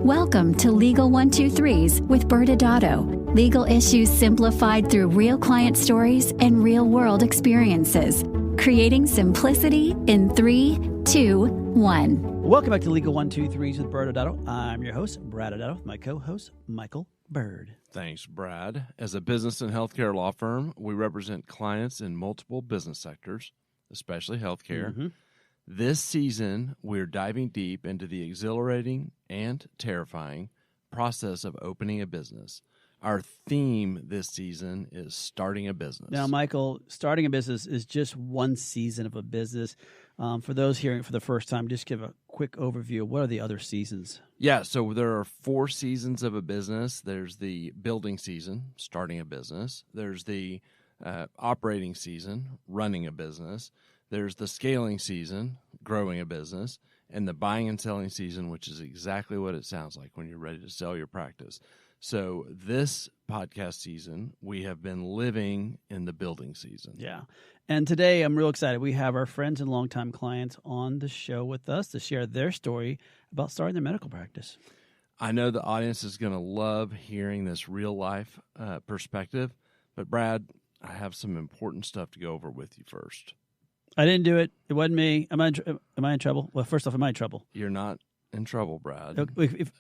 Welcome to Legal 123s with ByrdAdatto. Legal issues simplified through real client stories and real-world experiences. Creating simplicity in 3, 2, 1. Welcome back to Legal 123s with ByrdAdatto. I'm your host, ByrdAdatto, with my co-host, Michael Byrd. Thanks, Brad. As a business and healthcare law firm, we represent clients in multiple business sectors, especially healthcare. Mm-hmm. This season, we're diving deep into the exhilarating and terrifying process of opening a business. Our theme this season is starting a business. Now, Michael, starting a business is just one season of a business. For those hearing it for the first time, just give a quick overview. What are the other seasons? Yeah, so there are 4 seasons of a business. There's the building season, starting a business. There's the operating season, running a business. There's the scaling season, growing a business, and the buying and selling season, which is exactly what it sounds like when you're ready to sell your practice. So this podcast season, we have been living in the building season. Yeah. And today I'm real excited. We have our friends and longtime clients on the show with us to share their story about starting their medical practice. I know the audience is going to love hearing this real life perspective, but Brad, I have some important stuff to go over with you first. I didn't do it. It wasn't me. Am I in trouble? Well, first off, am I in trouble? You're not in trouble, Brad.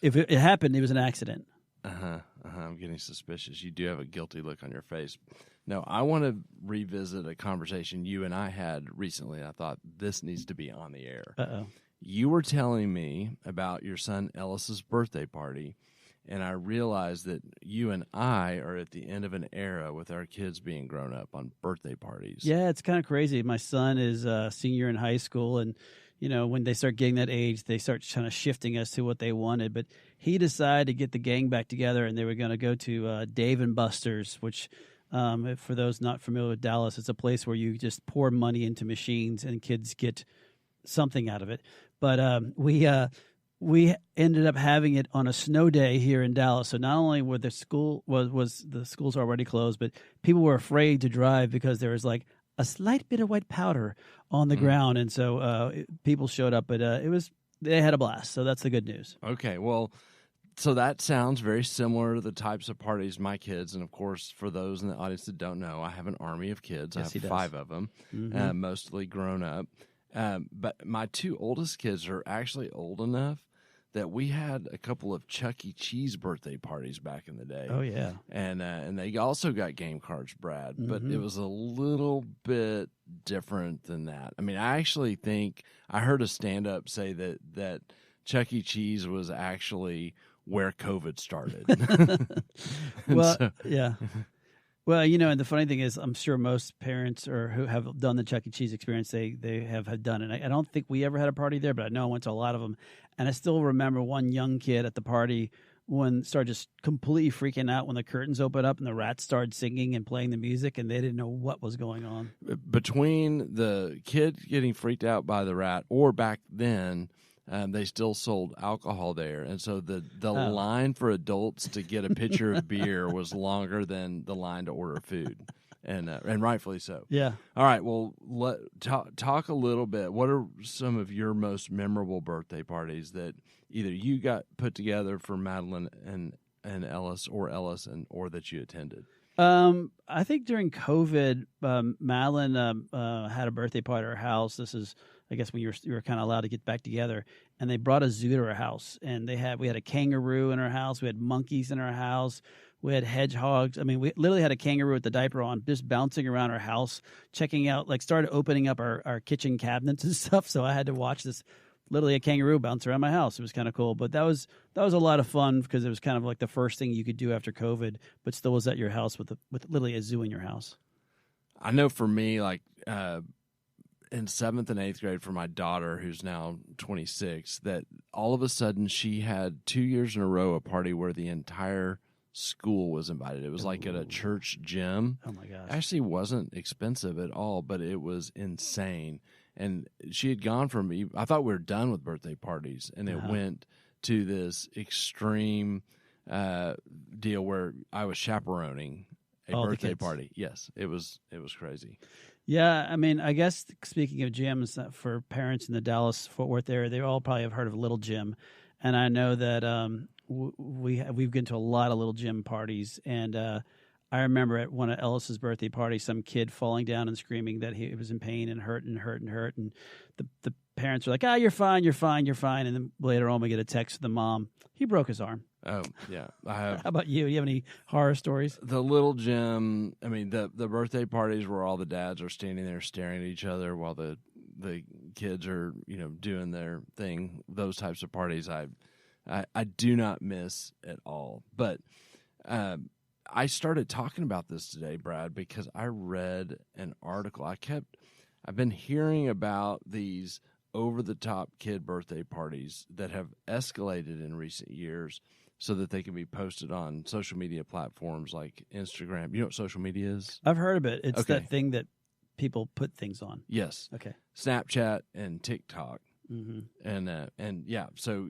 If it happened, it was an accident. I'm getting suspicious. You do have a guilty look on your face. No, I want to revisit a conversation you and I had recently. I thought this needs to be on the air. Uh-oh. You were telling me about your son Ellis's birthday party, and I realized that you and I are at the end of an era with our kids being grown up on birthday parties. Yeah, it's kind of crazy. My son is a senior in high school, and when they start getting that age, they start kind of shifting us to what they wanted. But he decided to get the gang back together, and they were going to go to Dave & Buster's, which, for those not familiar with Dallas, it's a place where you just pour money into machines and kids get something out of it. But we ended up having it on a snow day here in Dallas. So not only were the school was the schools already closed, but people were afraid to drive because there was like a slight bit of white powder on the ground, and so people showed up. But they had a blast. So that's the good news. Okay, well, so that sounds very similar to the types of parties my kids, and of course, for those in the audience that don't know, I have an army of kids. Yes, I have 5 of them, mostly grown up. But my 2 oldest kids are actually old enough that we had a couple of Chuck E. Cheese birthday parties back in the day. Oh, yeah. And they also got game cards, Brad, but it was a little bit different than that. I mean, I actually think I heard a stand-up say that Chuck E. Cheese was actually where COVID started. Well, yeah. Well, and the funny thing is, I'm sure most parents who have done the Chuck E. Cheese experience, they have done it. I don't think we ever had a party there, but I know I went to a lot of them. And I still remember one young kid at the party started just completely freaking out when the curtains opened up and the rats started singing and playing the music, and they didn't know what was going on. Between the kid getting freaked out by the rat, or back then, they still sold alcohol there, and so the line for adults to get a pitcher of beer was longer than the line to order food, and rightfully so. Yeah. All right. Well, talk a little bit. What are some of your most memorable birthday parties that either you got put together for Madeline and Ellis, or or that you attended? I think during COVID, Madeline had a birthday party at her house. This is, I guess, when you were kind of allowed to get back together, and they brought a zoo to her house, and we had a kangaroo in our house, we had monkeys in our house, we had hedgehogs. I mean, we literally had a kangaroo with the diaper on, just bouncing around our house, checking out, started opening up our kitchen cabinets and stuff. So I had to watch this, literally a kangaroo bounce around my house. It was kind of cool, but that was a lot of fun because it was kind of like the first thing you could do after COVID, but still was at your house with literally a zoo in your house. I know for me, in 7th and 8th grade for my daughter, who's now 26, that all of a sudden she had 2 years in a row a party where the entire school was invited. It was like at a church gym. Oh my gosh. Actually wasn't expensive at all, but it was insane. And she had gone from, I thought we were done with birthday parties, and it went to this extreme deal where I was chaperoning a birthday party. Yes, it was crazy. Yeah, I mean, I guess speaking of gyms, for parents in the Dallas-Fort Worth area, they all probably have heard of Little Gym. and I know that we've been to a lot of little gym parties, and I remember at one of Ellis's birthday parties, some kid falling down and screaming that he was in pain and hurt, and the parents were like, you're fine, and then later on we get a text from the mom, he broke his arm. Oh, yeah. I have. How about you? Do you have any horror stories? The little gym, I mean, the birthday parties where all the dads are standing there staring at each other while the kids are, doing their thing, those types of parties I do not miss at all. But I started talking about this today, Brad, because I read an article. I've been hearing about these over-the-top kid birthday parties that have escalated in recent years so that they can be posted on social media platforms like Instagram. You know what social media is? I've heard of it. It's that thing that people put things on. Yes. Okay. Snapchat and TikTok. Mm-hmm. And yeah, so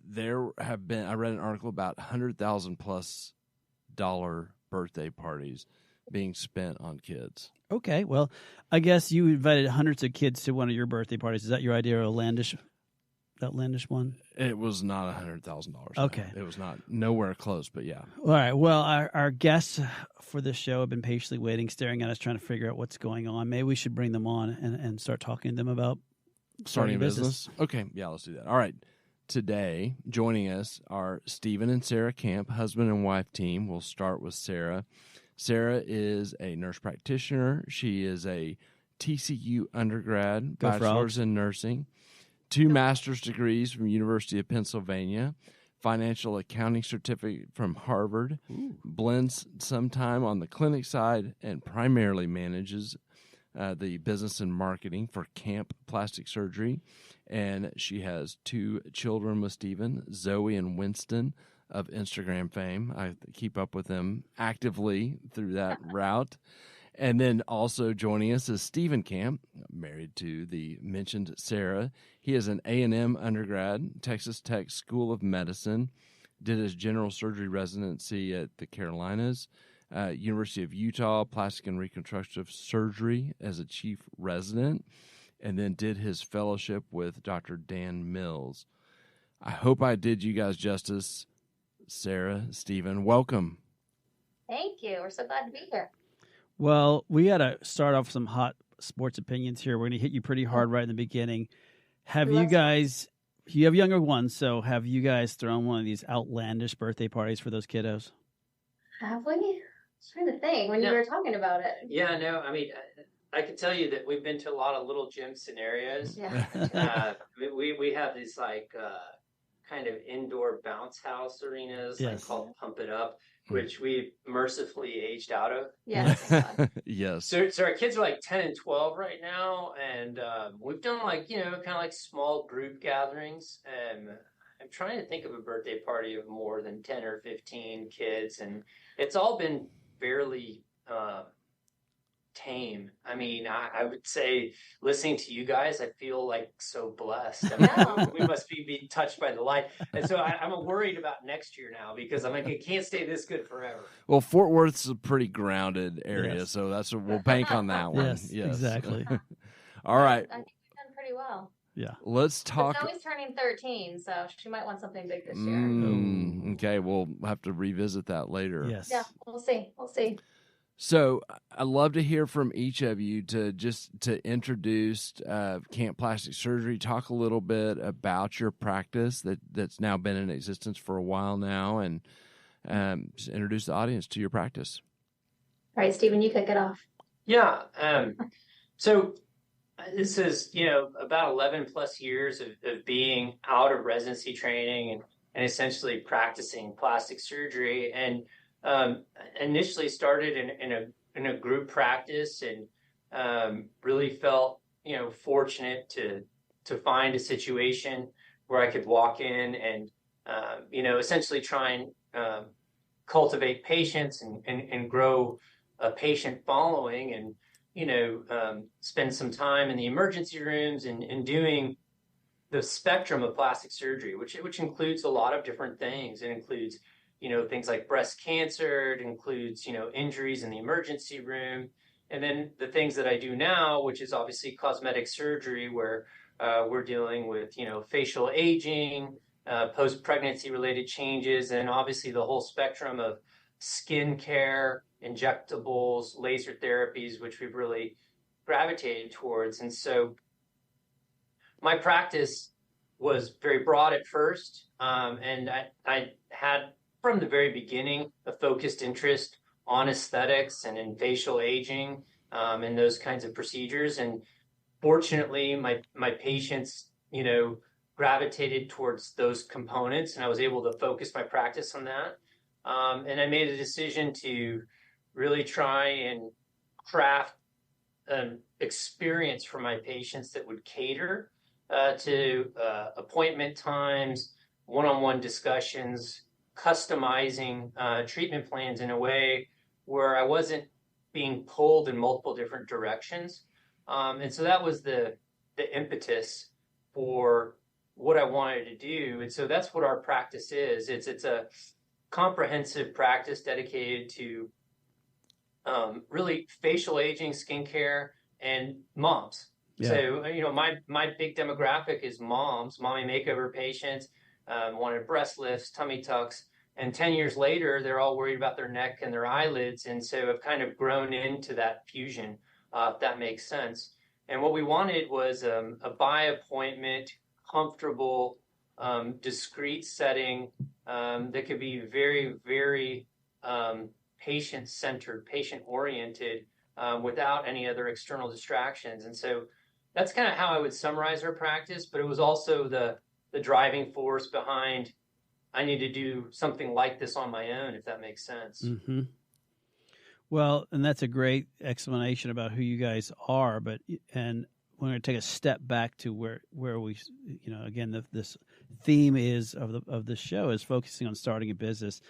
there have been, I read an article about $100,000+ birthday parties being spent on kids. Okay, well, I guess you invited hundreds of kids to one of your birthday parties. Is that your idea of outlandish one? It was not $100,000. Okay. No. It was not nowhere close, but yeah. All right. Well, our guests for this show have been patiently waiting, staring at us, trying to figure out what's going on. Maybe we should bring them on and start talking to them about starting a business. Okay. Yeah, let's do that. All right. Today, joining us are Stephen and Sarah Camp, husband and wife team. We'll start with Sarah. Sarah is a nurse practitioner. She is a TCU undergrad, bachelor's in nursing, 2 master's degrees from University of Pennsylvania, financial accounting certificate from Harvard, blends some time on the clinic side, and primarily manages the business and marketing for Camp Plastic Surgery. And she has 2 children with Stephen, Zoe and Winston, of Instagram fame. I keep up with them actively through that route. And then also joining us is Stephen Camp, married to the mentioned Sarah. He is an A&M undergrad, Texas Tech School of Medicine, did his general surgery residency at the Carolinas, University of Utah, plastic and reconstructive surgery as a chief resident, and then did his fellowship with Dr. Dan Mills. I hope I did you guys justice. Sarah, Stephen, welcome. Thank you. We're so glad to be here. Well, we got to start off with some hot sports opinions here. We're going to hit you pretty hard right in the beginning. Have you guys, you have younger ones, so have you guys thrown one of these outlandish birthday parties for those kiddos? Have we? I was trying to think when you were talking about it. Yeah, no, I mean, I can tell you that we've been to a lot of little gym scenarios. Yeah. We have these kind of indoor bounce house arenas, called Pump It Up, which we mercifully aged out of. Yes. Yes. So our kids are like 10 and 12 right now, and we've done kind of like small group gatherings. And I'm trying to think of a birthday party of more than 10 or 15 kids, and it's all been fairly tame. I mean, I would say listening to you guys, I feel like so blessed. I mean, we must be touched by the light. And so I'm worried about next year now because I'm like, it can't stay this good forever. Well, Fort Worth's a pretty grounded area, so that's what we'll bank on that one. Yes, exactly. All right. I think we've done pretty well. Yeah. Let's talk. But Zoe's turning 13, so she might want something big this year. Okay, we'll have to revisit that later. Yes. Yeah, we'll see. So I'd love to hear from each of you to introduce Camp Plastic Surgery, talk a little bit about your practice that's now been in existence for a while now, and just introduce the audience to your practice. All right, Stephen, you kick it off. Yeah. So this is, about 11 plus years of being out of residency training and essentially practicing plastic surgery. And initially started in a group practice and really felt fortunate to find a situation where I could walk in and essentially try and cultivate patients and grow a patient following and spend some time in the emergency rooms and doing the spectrum of plastic surgery, which includes a lot of different things. It includes things like breast cancer. It includes, injuries in the emergency room. And then the things that I do now, which is obviously cosmetic surgery, where we're dealing with, facial aging, post-pregnancy related changes, and obviously the whole spectrum of skin care, injectables, laser therapies, which we've really gravitated towards. And so my practice was very broad at first, and I had from the very beginning a focused interest on aesthetics and in facial aging, and those kinds of procedures. And fortunately, my patients, gravitated towards those components, and I was able to focus my practice on that. And I made a decision to really try and craft an experience for my patients that would cater to appointment times, one-on-one discussions, customizing treatment plans in a way where I wasn't being pulled in multiple different directions. And so that was the impetus for what I wanted to do. And so that's what our practice is. It's a comprehensive practice dedicated to really facial aging, skincare, and moms. Yeah. So, my big demographic is moms, mommy makeover patients, wanted breast lifts, tummy tucks. And 10 years later, they're all worried about their neck and their eyelids. And so I've kind of grown into that fusion, if that makes sense. And what we wanted was a by appointment, comfortable, discreet setting that could be very, very patient-centered, patient-oriented, without any other external distractions. And so that's kind of how I would summarize our practice, but it was also the driving force behind I need to do something like this on my own, if that makes sense. Mm-hmm. Well, and that's a great explanation about who you guys are, and we're going to take a step back to where we, again, this theme is of the show is focusing on starting a business.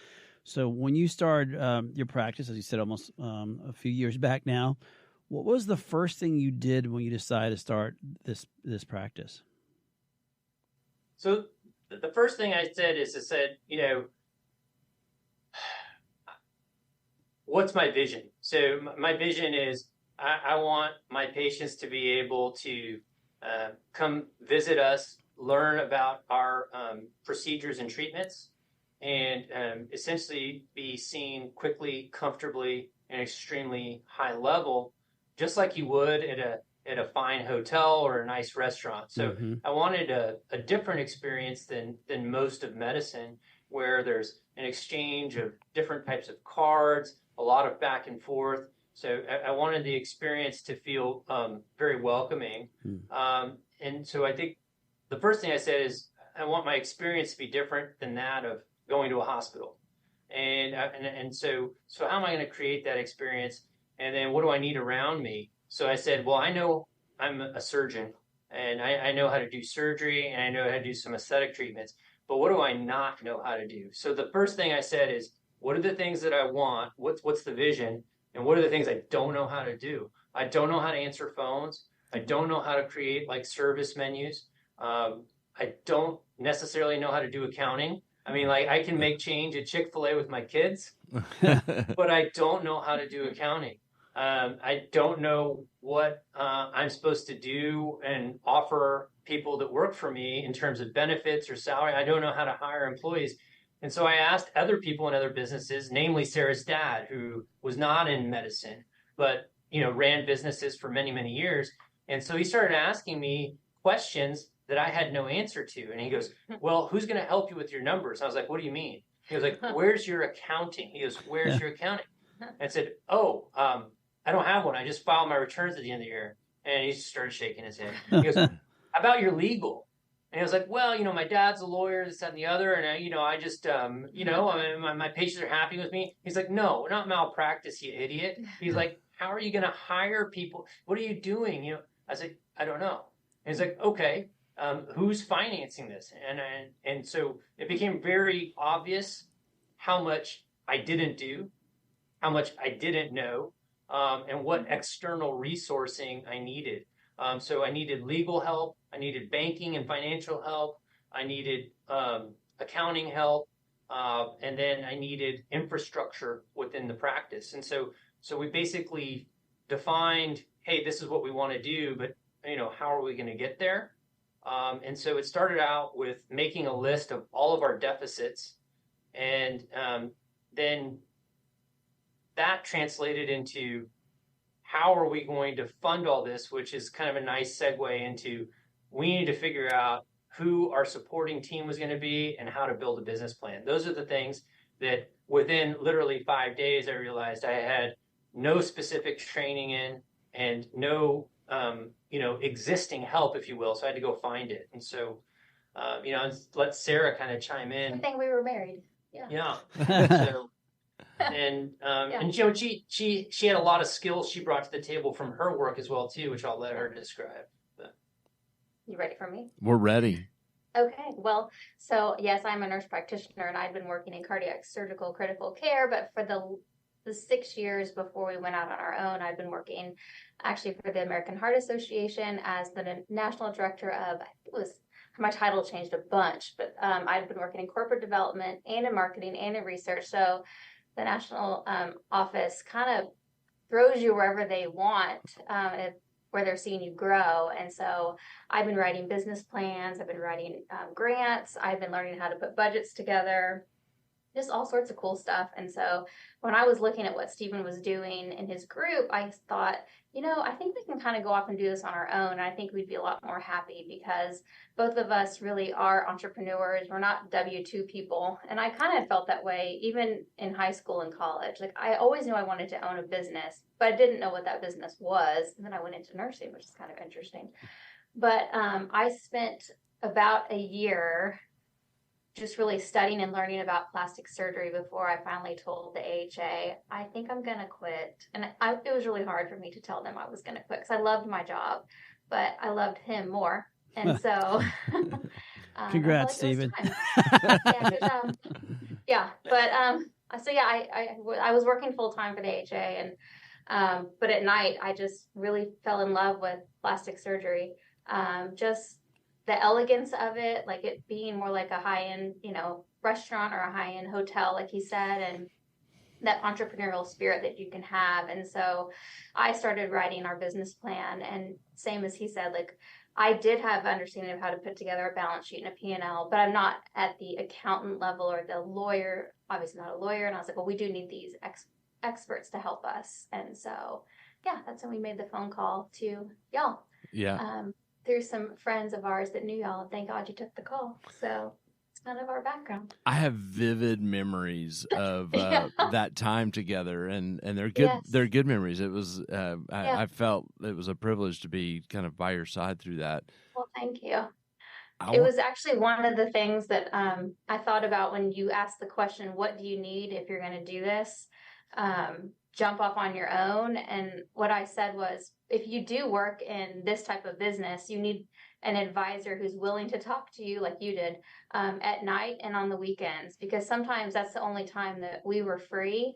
So when you started your practice, as you said, almost a few years back now, what was the first thing you did when you decided to start this practice? So the first thing I said, what's my vision? So my vision is I want my patients to be able to come visit us, learn about our procedures and treatments, and essentially be seen quickly, comfortably, and extremely high level, just like you would at a fine hotel or a nice restaurant. So I wanted a different experience than most of medicine, where there's an exchange of different types of cards, a lot of back and forth. So I wanted the experience to feel very welcoming. And so I think the first thing I said is I want my experience to be different than that of going to a hospital. And so how am I going to create that experience? And then what do I need around me? So I said, well, I know I'm a surgeon, and I know how to do surgery, and I know how to do some aesthetic treatments, but what do I not know how to do? So the first thing I said is, what are the things that I want? What's the vision? And what are the things I don't know how to do? I don't know how to answer phones. I don't know how to create service menus. I don't necessarily know how to do accounting. I mean, I can make change at Chick-fil-A with my kids, but I don't know how to do accounting. I don't know what I'm supposed to do and offer people that work for me in terms of benefits or salary. I don't know how to hire employees. And so I asked other people in other businesses, namely Sarah's dad, who was not in medicine, but ran businesses for many, many years. And so he started asking me questions that I had no answer to. And he goes, well, who's going to help you with your numbers? I was like, what do you mean? He was like, where's your accounting? He goes, where's your accounting? And I said, I don't have one. I just file my returns at the end of the year. And he just started shaking his head. He goes, how about your legal? And I was like, well, my dad's a lawyer, this, that, and the other. And I just, my patients are happy with me. He's like, no, not malpractice, you idiot. He's like, how are you going to hire people? What are you doing? I said, I don't know. And he's like, okay, who's financing this? And so it became very obvious how much I didn't do, how much I didn't know, and what external resourcing I needed. So I needed legal help. I needed banking and financial help. I needed accounting help. And then I needed infrastructure within the practice. And so we basically defined, hey, this is what we want to do, but how are we going to get there? And so it started out with making a list of all of our deficits. And then that translated into how are we going to fund all this, which is kind of a nice segue into we need to figure out who our supporting team was going to be and how to build a business plan. Those are the things that within literally 5 days, I realized I had no specific training in and no, existing help, if you will. So I had to go find it. And so, let Sarah kind of chime in. I think we were married. Yeah. Yeah. So, and she had a lot of skills she brought to the table from her work as well too, which I'll let her describe. But. You ready for me? We're ready. Okay. Well, so yes, I'm a nurse practitioner, and I'd been working in cardiac surgical critical care, but for the 6 years before we went out on our own, I'd been working actually for the American Heart Association as the national director of, I think it was, my title changed a bunch, but I'd been working in corporate development and in marketing and in research. So the national office kind of throws you wherever they want, where they're seeing you grow. And so I've been writing business plans, I've been writing grants, I've been learning how to put budgets together, just all sorts of cool stuff. And so when I was looking at what Stephen was doing in his group, I thought, I think we can kind of go off and do this on our own. I think we'd be a lot more happy because both of us really are entrepreneurs. We're not W-2 people. And I kind of felt that way even in high school and college. Like I always knew I wanted to own a business, but I didn't know what that business was. And then I went into nursing, which is kind of interesting. But I spent about a year just really studying and learning about plastic surgery before I finally told the AHA, I think I'm going to quit. And it was really hard for me to tell them I was going to quit because I loved my job, but I loved him more. And so... Congrats, Stephen. Yeah, good job. Yeah, but I was working full-time for the AHA, and but at night, I just really fell in love with plastic surgery. Just the elegance of it, like it being more like a high-end, restaurant or a high-end hotel, like he said, and that entrepreneurial spirit that you can have. And so I started writing our business plan, and same as he said, like I did have understanding of how to put together a balance sheet and a P&L, but I'm not at the accountant level or the lawyer, obviously not a lawyer. And I was like, well, we do need these experts to help us. And so, yeah, that's when we made the phone call to y'all. Yeah. Through some friends of ours that knew y'all, and thank God you took the call. So it's kind of our background. I have vivid memories of that time together, and they're good. Yes. They're good memories. It was I felt it was a privilege to be kind of by your side through that. Well, thank you. It was actually one of the things that I thought about when you asked the question, what do you need if you're going to do this? Jump off on your own. And what I said was, if you do work in this type of business, you need an advisor who's willing to talk to you like you did at night and on the weekends, because sometimes that's the only time that we were free.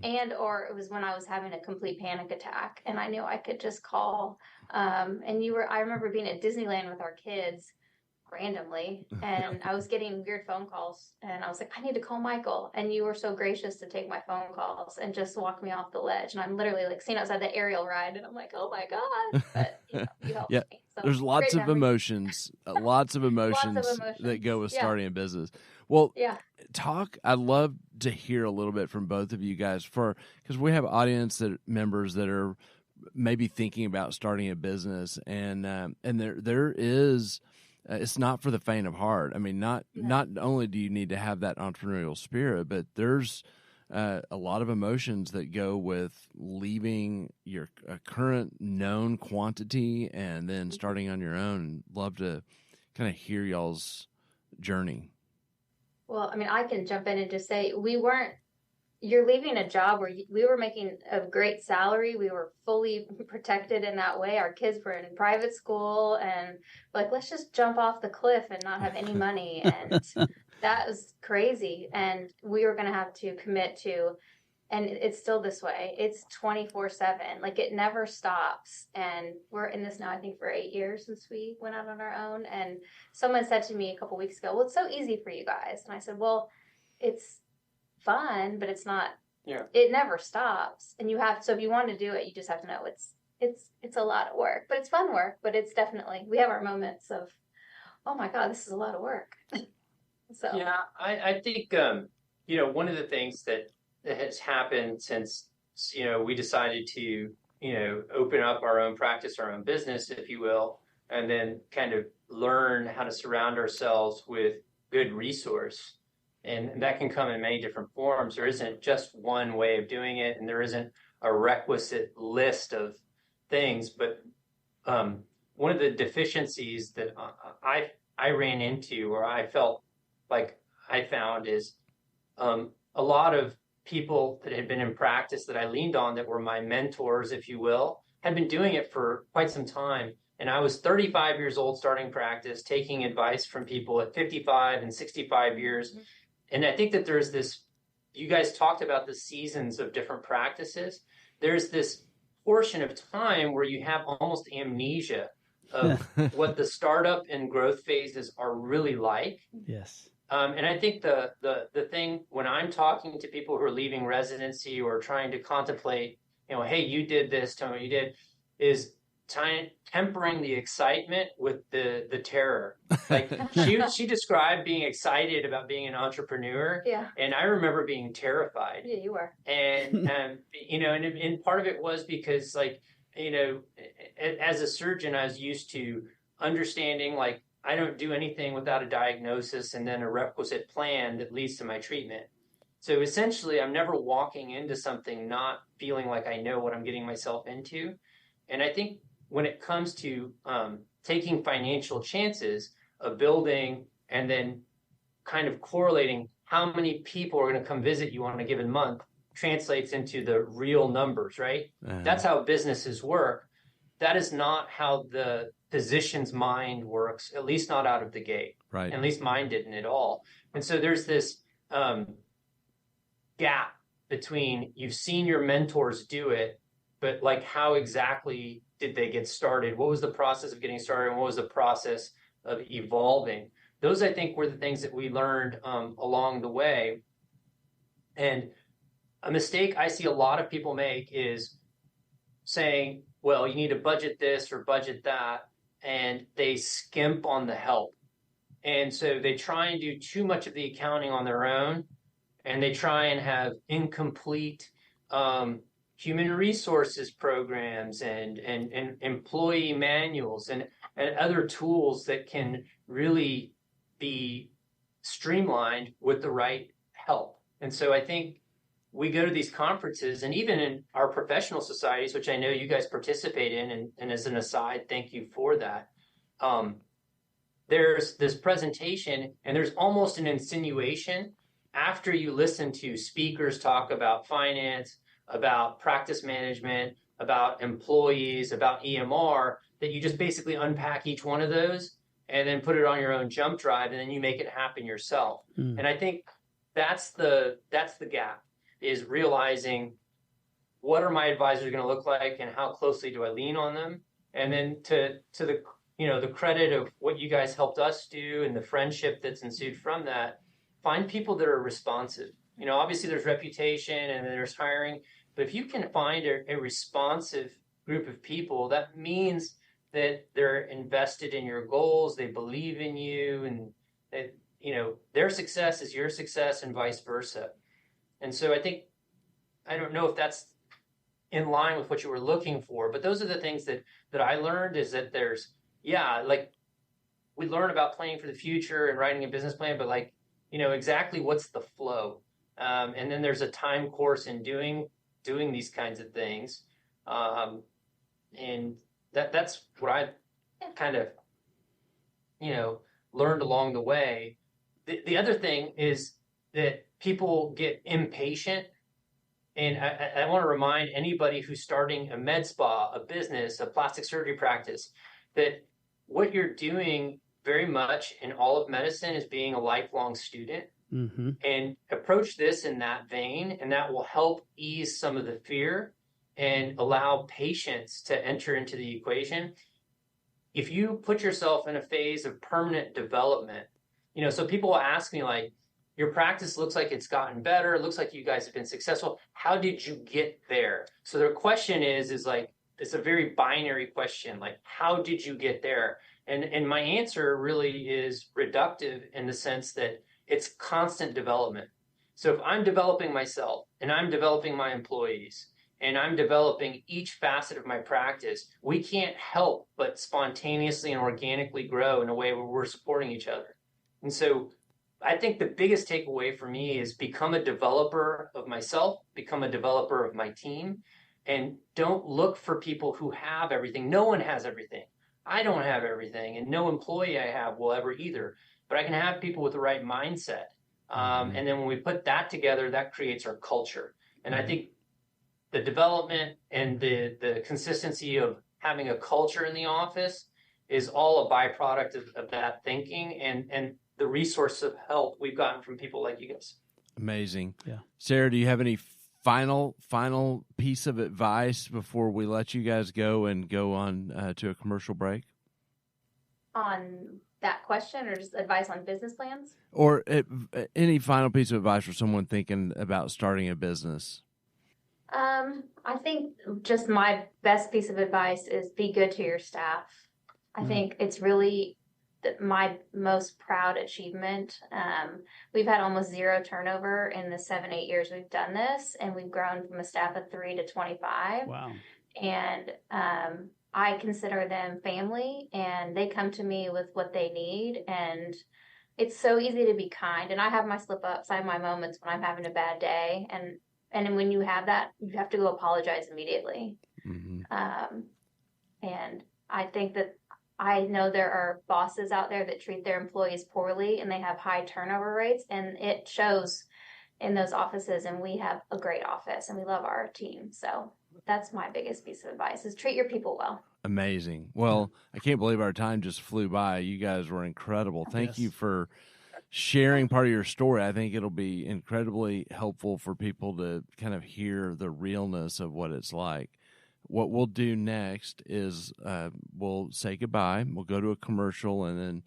And or it was when I was having a complete panic attack and I knew I could just call. I remember being at Disneyland with our kids randomly, and I was getting weird phone calls, and I was like, I need to call Michael, and you were so gracious to take my phone calls and just walk me off the ledge, and I'm literally like sitting outside the aerial ride, and I'm like, oh my God, but you helped me. So, there's lots of emotions that go with starting a business. Well, I'd love to hear a little bit from both of you guys, because we have audience members that are maybe thinking about starting a business, and there is. It's not for the faint of heart. I mean, not only do you need to have that entrepreneurial spirit, but there's a lot of emotions that go with leaving your current known quantity and then starting on your own. Love to kind of hear y'all's journey. Well, I mean, I can jump in and just say you're leaving a job where we were making a great salary. We were fully protected in that way. Our kids were in private school, and like, let's just jump off the cliff and not have any money. And that was crazy. And we were going to have to commit to, and it's still this way. It's 24/7. Like it never stops. And we're in this now, I think, for 8 years since we went out on our own. And someone said to me a couple weeks ago, well, it's so easy for you guys. And I said, well, it's fun, but it's not. It never stops, and so if you want to do it, you just have to know it's a lot of work, but it's fun work. But it's definitely, we have our moments of oh my God, this is a lot of work. So Yeah, I think one of the things that has happened since we decided to open up our own practice, our own business, if you will, and then kind of learn how to surround ourselves with good resource. And that can come in many different forms. There isn't just one way of doing it, and there isn't a requisite list of things. But one of the deficiencies that I ran into, or I felt like I found, is a lot of people that had been in practice that I leaned on, that were my mentors, if you will, had been doing it for quite some time. And I was 35 years old starting practice, taking advice from people at 55 and 65 years. And I think that there's this, you guys talked about the seasons of different practices. There's this portion of time where you have almost amnesia of what the startup and growth phases are really like. Yes. And I think the thing when I'm talking to people who are leaving residency or trying to contemplate, hey, you did this, tell me what you did, is tempering the excitement with the terror. Like she described being excited about being an entrepreneur. Yeah. And I remember being terrified. Yeah, you were. And, and part of it was because, like, as a surgeon, I was used to understanding, like, I don't do anything without a diagnosis and then a requisite plan that leads to my treatment. So essentially, I'm never walking into something not feeling like I know what I'm getting myself into. And I think when it comes to taking financial chances of building and then kind of correlating how many people are going to come visit you on a given month translates into the real numbers, right? That's how businesses work. That is not how the physician's mind works, at least not out of the gate. Right. At least mine didn't at all. And so there's this gap between you've seen your mentors do it, but like how exactly did they get started? What was the process of getting started? And what was the process of evolving? Those, I think, were the things that we learned along the way. And a mistake I see a lot of people make is saying, well, you need to budget this or budget that, and they skimp on the help. And so they try and do too much of the accounting on their own, and they try and have incomplete human resources programs and employee manuals and other tools that can really be streamlined with the right help. And so I think we go to these conferences, and even in our professional societies, which I know you guys participate in, and as an aside, thank you for that. There's this presentation, and there's almost an insinuation after you listen to speakers talk about finance, about practice management, about employees, about EMR, that you just basically unpack each one of those and then put it on your own jump drive, and then you make it happen yourself. And I think that's the gap, is realizing what are my advisors going to look like and how closely do I lean on them? And then to the the credit of what you guys helped us do and the friendship that's ensued from that, find people that are responsive. Obviously there's reputation and there's hiring, but if you can find a responsive group of people, that means that they're invested in your goals, they believe in you, and that, their success is your success and vice versa. And so I don't know if that's in line with what you were looking for, but those are the things that I learned, is that there's, like we learn about planning for the future and writing a business plan, but exactly what's the flow. And then there's a time course in doing these kinds of things. And that's what I kind of, learned along the way. The other thing is that people get impatient. And I want to remind anybody who's starting a med spa, a business, a plastic surgery practice, that what you're doing very much in all of medicine is being a lifelong student. Mm-hmm. And approach this in that vein, and that will help ease some of the fear and allow patience to enter into the equation. If you put yourself in a phase of permanent development, so people will ask me, like, your practice looks like it's gotten better. It looks like you guys have been successful. How did you get there? So their question is like, it's a very binary question. Like, how did you get there? And my answer really is reductive in the sense that it's constant development. So if I'm developing myself and I'm developing my employees and I'm developing each facet of my practice, we can't help but spontaneously and organically grow in a way where we're supporting each other. And so I think the biggest takeaway for me is become a developer of myself, become a developer of my team, and don't look for people who have everything. No one has everything. I don't have everything, and no employee I have will ever either. But I can have people with the right mindset. And then when we put that together, that creates our culture. And I think the development and the consistency of having a culture in the office is all a byproduct of that thinking and the resource of help we've gotten from people like you guys. Amazing. Yeah. Sarah, do you have any final piece of advice before we let you guys go and go on to a commercial break? On that question, or just advice on business plans? Or any final piece of advice for someone thinking about starting a business? I think just my best piece of advice is be good to your staff. I think it's really my most proud achievement. We've had almost zero turnover in the 7-8 years we've done this, and we've grown from a staff of 3 to 25. Wow. And I consider them family, and they come to me with what they need. And it's so easy to be kind. And I have my slip ups, I have my moments when I'm having a bad day. And when you have that, you have to go apologize immediately. Mm-hmm. And I think that I know there are bosses out there that treat their employees poorly, and they have high turnover rates, and it shows in those offices. And we have a great office, and we love our team. So that's my biggest piece of advice, is treat your people well. Amazing. Well, I can't believe our time just flew by. You guys were incredible. Thank you for sharing part of your story. I think it'll be incredibly helpful for people to kind of hear the realness of what it's like. What we'll do next is we'll say goodbye. We'll go to a commercial, and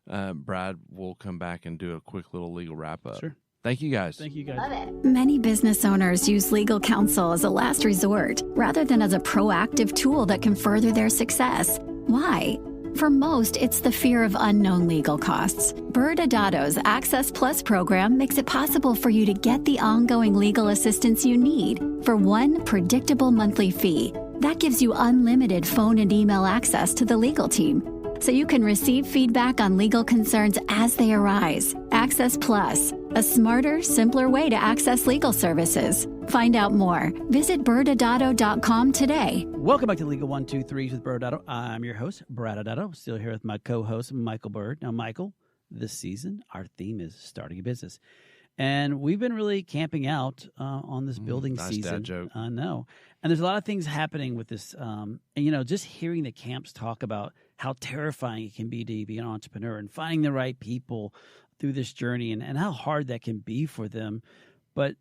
then Brad will come back and do a quick little legal wrap-up. Sure. Thank you, guys. Thank you, guys. Love it. Many business owners use legal counsel as a last resort rather than as a proactive tool that can further their success. Why? For most, it's the fear of unknown legal costs. ByrdAdatto's Access Plus program makes it possible for you to get the ongoing legal assistance you need for one predictable monthly fee. That gives you unlimited phone and email access to the legal team, so you can receive feedback on legal concerns as they arise. Access Plus, a smarter, simpler way to access legal services. Find out more. Visit ByrdAdatto.com today. Welcome back to Legal 123s with ByrdAdatto. I'm your host, ByrdAdatto. Still here with my co-host, Michael Byrd. Now, Michael, this season, our theme is starting a business. And we've been really camping out on this building nice season. dad joke. I know. And there's a lot of things happening with this. And, just hearing the camps talk about how terrifying it can be to be an entrepreneur and finding the right people through this journey and how hard that can be for them. But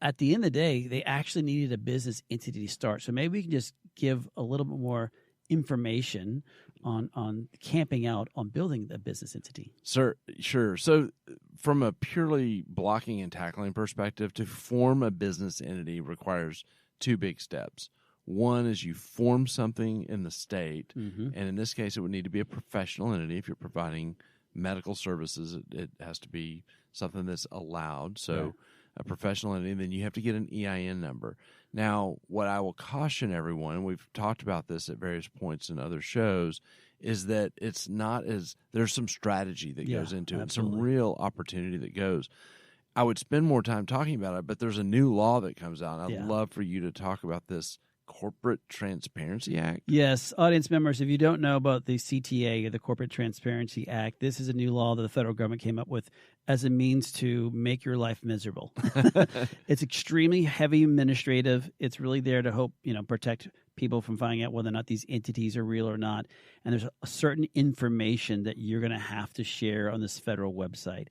at the end of the day, they actually needed a business entity to start. So maybe we can just give a little bit more information on camping out on building the business entity. Sure. So from a purely blocking and tackling perspective, to form a business entity requires two big steps. One is you form something in the state, and in this case, it would need to be a professional entity. If you're providing medical services, it has to be something that's allowed. So a professional entity, then you have to get an EIN number. Now, what I will caution everyone, and we've talked about this at various points in other shows, is that it's not as – there's some strategy that goes into it, some real opportunity that goes. I would spend more time talking about it, but there's a new law that comes out. I'd love for you to talk about this Corporate Transparency Act. Yes, audience members, if you don't know about the CTA, or the Corporate Transparency Act, this is a new law that the federal government came up with as a means to make your life miserable. It's extremely heavy administrative. It's really there to help, protect people from finding out whether or not these entities are real or not. And there's a certain information that you're going to have to share on this federal website.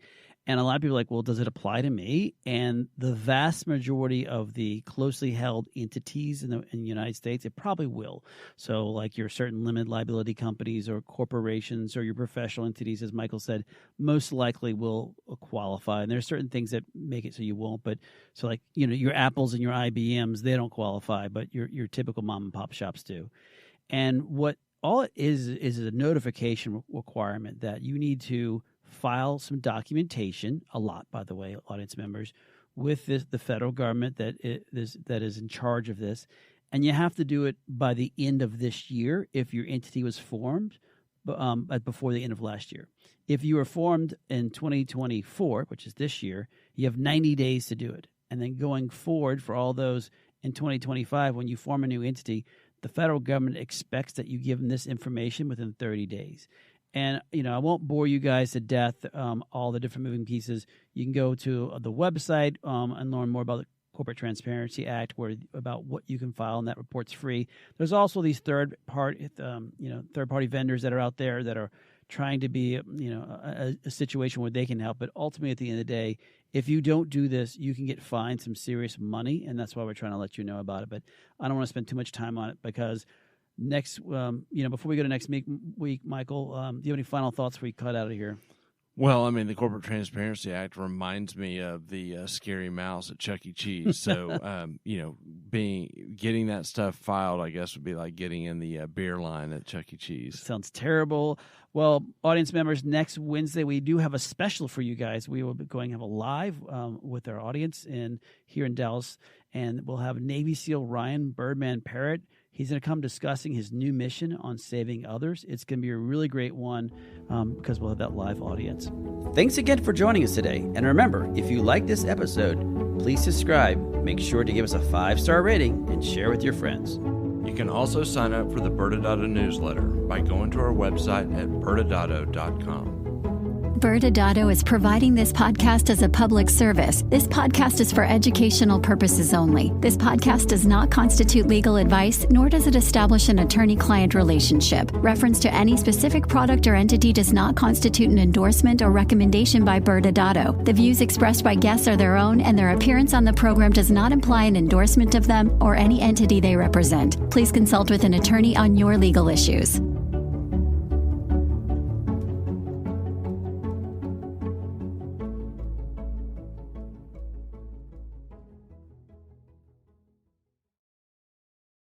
And a lot of people are like, well, does it apply to me? And the vast majority of the closely held entities in the United States, it probably will. So like your certain limited liability companies or corporations or your professional entities, as Michael said, most likely will qualify. And there's certain things that make it so you won't. But so like, your Apples and your IBMs, they don't qualify, but your typical mom and pop shops do. And what all it is a notification requirement that you need to file some documentation, a lot, by the way, audience members, with the federal government that is in charge of this. And you have to do it by the end of this year if your entity was formed before the end of last year. If you were formed in 2024, which is this year, you have 90 days to do it. And then going forward for all those in 2025, when you form a new entity, the federal government expects that you give them this information within 30 days. And, I won't bore you guys to death, all the different moving pieces. You can go to the website and learn more about the Corporate Transparency Act, about what you can file, and that report's free. There's also these third-party vendors that are out there that are trying to be, a situation where they can help. But ultimately, at the end of the day, if you don't do this, you can get fined some serious money, and that's why we're trying to let you know about it. But I don't want to spend too much time on it because next, before we go to next week, Michael, do you have any final thoughts before we cut out of here? Well, the Corporate Transparency Act reminds me of the scary mouse at Chuck E. Cheese. So, getting that stuff filed, I guess, would be like getting in the beer line at Chuck E. Cheese. Sounds terrible. Well, audience members, next Wednesday we do have a special for you guys. We will be going to have a live with our audience here in Dallas, and we'll have Navy SEAL Ryan Birdman Parrott. He's going to come discussing his new mission on saving others. It's going to be a really great one because we'll have that live audience. Thanks again for joining us today. And remember, if you like this episode, please subscribe. Make sure to give us a 5-star rating and share with your friends. You can also sign up for the ByrdAdatto newsletter by going to our website at ByrdAdatto.com. ByrdAdatto is providing this podcast as a public service. This podcast is for educational purposes only. This podcast does not constitute legal advice, nor does it establish an attorney-client relationship. Reference to any specific product or entity does not constitute an endorsement or recommendation by ByrdAdatto. The views expressed by guests are their own, and their appearance on the program does not imply an endorsement of them or any entity they represent. Please consult with an attorney on your legal issues.